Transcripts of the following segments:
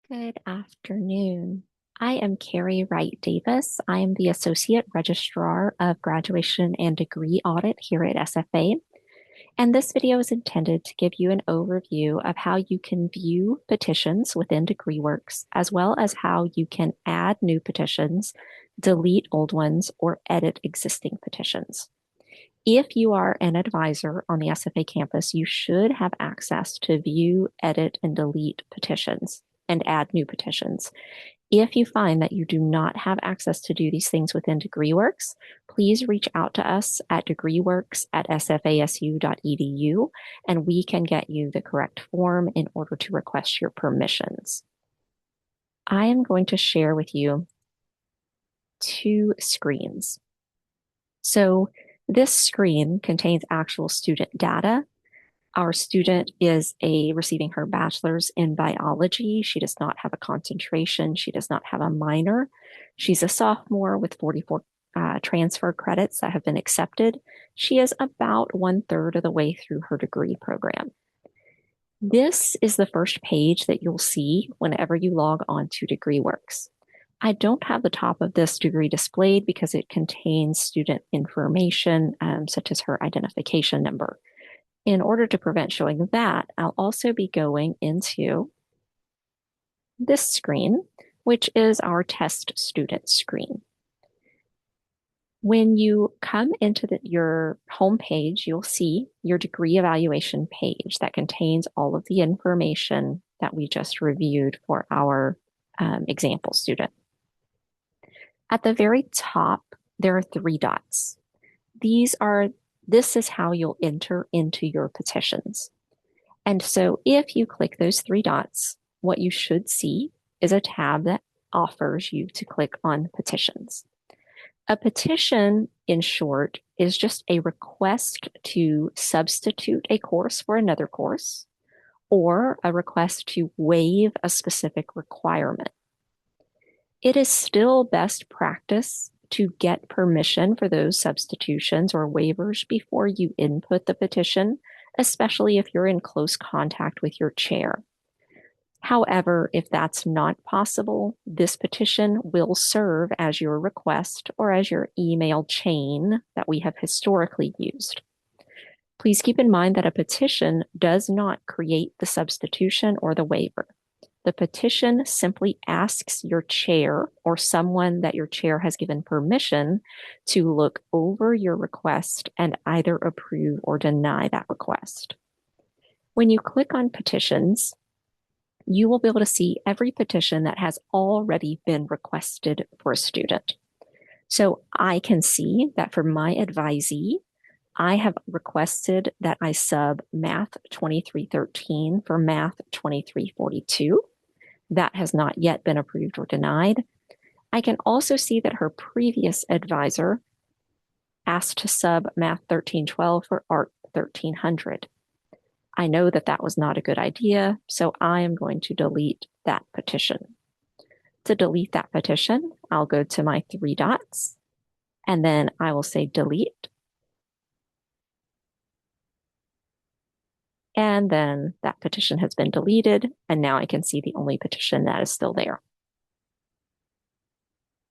Good afternoon. I am Carrie Wright Davis. I am the Associate Registrar of Graduation and Degree Audit here at SFA. And this video is intended to give you an overview of how you can view petitions within DegreeWorks, as well as how you can add new petitions, delete old ones, or edit existing petitions. If you are an advisor on the SFA campus, you should have access to view, edit, and delete petitions and add new petitions. If you find that you do not have access to do these things within DegreeWorks, please reach out to us at degreeworks@sfasu.edu, and we can get you the correct form in order to request your permissions. I am going to share with you two screens. So this screen contains actual student data. Our student is receiving her bachelor's in biology. She does not have a concentration. She does not have a minor. She's a sophomore with 44 transfer credits that have been accepted. She is about 1/3 of the way through her degree program. This is the first page that you'll see whenever you log on to DegreeWorks. I don't have the top of this degree displayed because it contains student information, such as her identification number. In order to prevent showing that, I'll also be going into this screen, which is our test student screen. When you come into your home page, you'll see your degree evaluation page that contains all of the information that we just reviewed for our example student. At the very top, there are 3 dots. This is how you'll enter into your petitions. And so if you click those 3 dots, what you should see is a tab that offers you to click on petitions. A petition, in short, is just a request to substitute a course for another course, or a request to waive a specific requirement. It is still best practice to get permission for those substitutions or waivers before you input the petition, especially if you're in close contact with your chair. However, if that's not possible, this petition will serve as your request or as your email chain that we have historically used. Please keep in mind that a petition does not create the substitution or the waiver. The petition simply asks your chair or someone that your chair has given permission to look over your request and either approve or deny that request. When you click on petitions, you will be able to see every petition that has already been requested for a student. So I can see that for my advisee, I have requested that I sub Math 2313 for Math 2342. That has not yet been approved or denied. I can also see that her previous advisor asked to sub Math 1312 for Art 1300. I know that that was not a good idea, so I am going to delete that petition. To delete that petition, I'll go to my 3 dots, and then I will say delete. And then that petition has been deleted, and now I can see the only petition that is still there.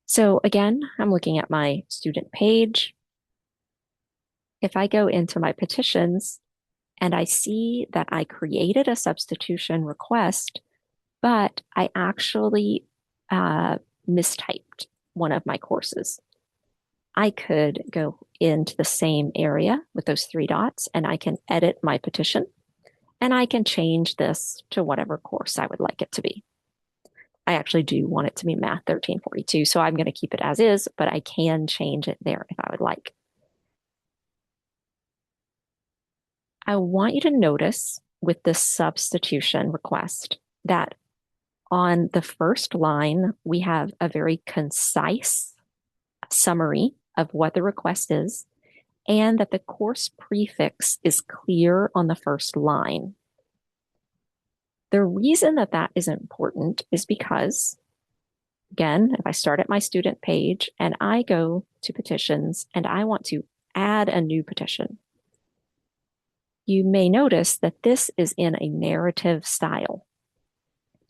So again, I'm looking at my student page. If I go into my petitions and I see that I created a substitution request, but I actually mistyped one of my courses, I could go into the same area with those 3 dots and I can edit my petition. And I can change this to whatever course I would like it to be. I actually do want it to be Math 1342, so I'm going to keep it as is, but I can change it there if I would like. I want you to notice with this substitution request that on the first line, we have a very concise summary of what the request is, and that the course prefix is clear on the first line. The reason that that is important is because, again, if I start at my student page and I go to petitions and I want to add a new petition, you may notice that this is in a narrative style.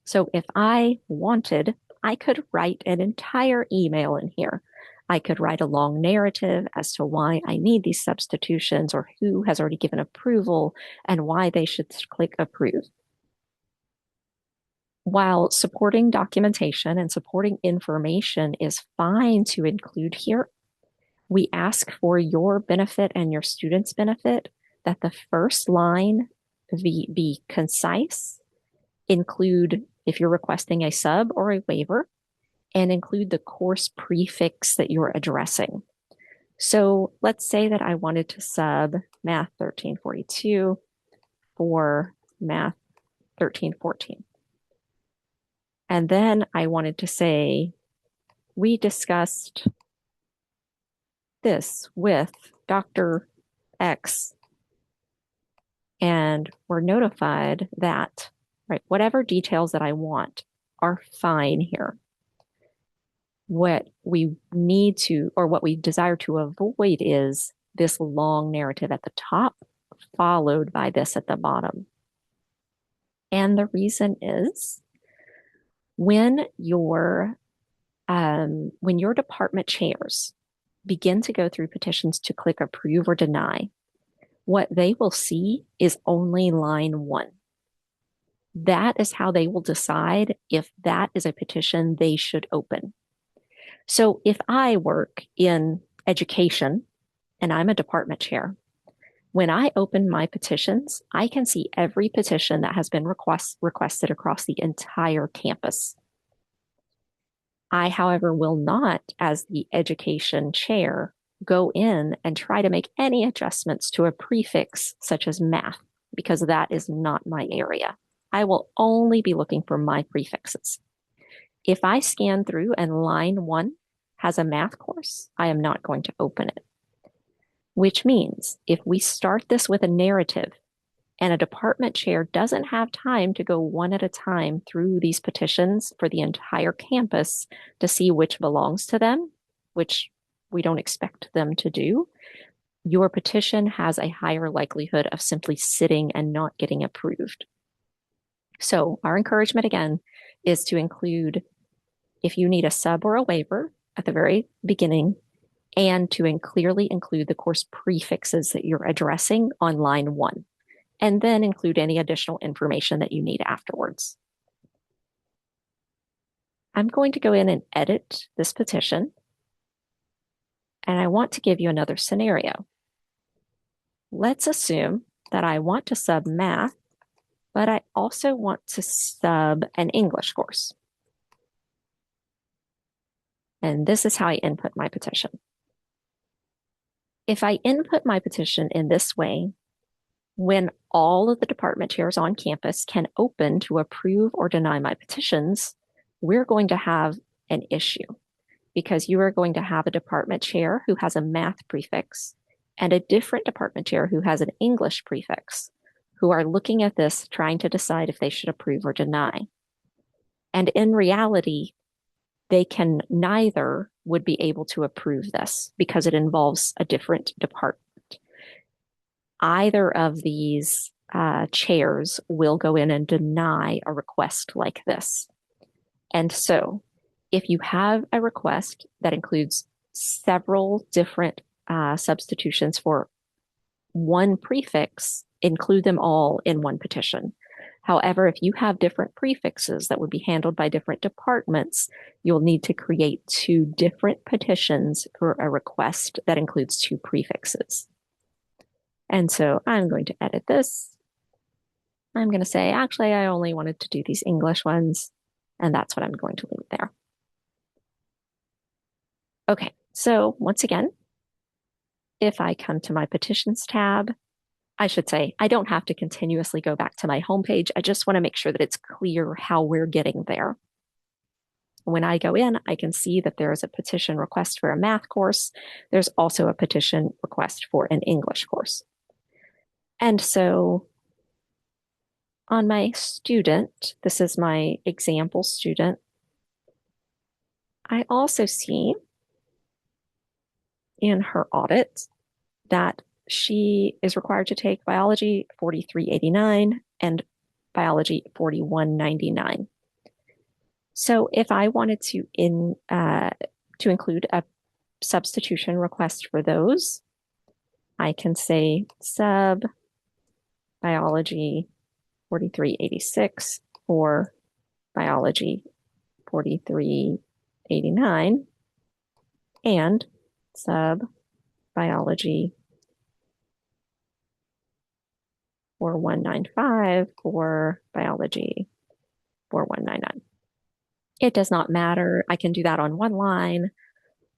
So if I wanted, I could write an entire email in here. I could write a long narrative as to why I need these substitutions or who has already given approval and why they should click approve. While supporting documentation and supporting information is fine to include here, we ask for your benefit and your students' benefit that the first line be concise, include if you're requesting a sub or a waiver, and include the course prefix that you're addressing. So let's say that I wanted to sub Math 1342 for Math 1314. And then I wanted to say, we discussed this with Dr. X, and we're notified that, right, whatever details that I want are fine here. What we need to, or what we desire to avoid is this long narrative at the top, followed by this at the bottom. And the reason is when your department chairs begin to go through petitions to click approve or deny, what they will see is only line 1. That is how they will decide if that is a petition they should open. So if I work in education and I'm a department chair, when I open my petitions, I can see every petition that has been requested across the entire campus. I, however, will not, as the education chair, go in and try to make any adjustments to a prefix such as math, because that is not my area. I will only be looking for my prefixes. If I scan through and line 1 has a math course, I am not going to open it. Which means if we start this with a narrative and a department chair doesn't have time to go one at a time through these petitions for the entire campus to see which belongs to them, which we don't expect them to do, your petition has a higher likelihood of simply sitting and not getting approved. So our encouragement again is to include, if you need a sub or a waiver at the very beginning, and to clearly include the course prefixes that you're addressing on line 1, and then include any additional information that you need afterwards. I'm going to go in and edit this petition, and I want to give you another scenario. Let's assume that I want to sub math, but I also want to sub an English course. And this is how I input my petition. If I input my petition in this way, when all of the department chairs on campus can open to approve or deny my petitions, we're going to have an issue because you are going to have a department chair who has a math prefix and a different department chair who has an English prefix, who are looking at this trying to decide if they should approve or deny. And in reality, neither would be able to approve this because it involves a different department. Either of these chairs will go in and deny a request like this. And so if you have a request that includes several different substitutions for one prefix, include them all in one petition. However, if you have different prefixes that would be handled by different departments, you'll need to create 2 different petitions for a request that includes 2 prefixes. And so I'm going to edit this. I'm going to say, actually, I only wanted to do these English ones, and that's what I'm going to leave there. Okay, so once again, if I come to my petitions tab, I should say, I don't have to continuously go back to my homepage. I just want to make sure that it's clear how we're getting there. When I go in, I can see that there is a petition request for a math course. There's also a petition request for an English course. And so on my student, this is my example student, I also see in her audit that she is required to take biology 4389 and biology 4199. So if I wanted to include a substitution request for those, I can say sub biology 4386 or biology 4389 and sub biology 4195 or biology 4199. It does not matter. I can do that on one line.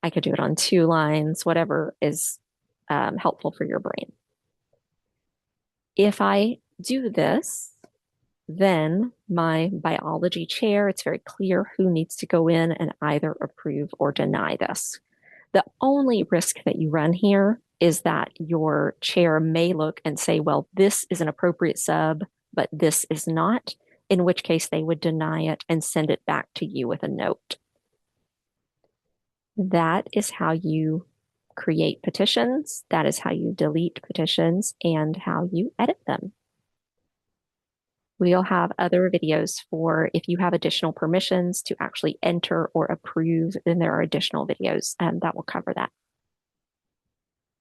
I could do it on two lines, whatever is helpful for your brain. If I do this, then my biology chair, it's very clear who needs to go in and either approve or deny this. The only risk that you run here is that your chair may look and say, well, this is an appropriate sub, but this is not, in which case they would deny it and send it back to you with a note. That is how you create petitions. That is how you delete petitions and how you edit them. We'll have other videos for if you have additional permissions to actually enter or approve, then there are additional videos that will cover that.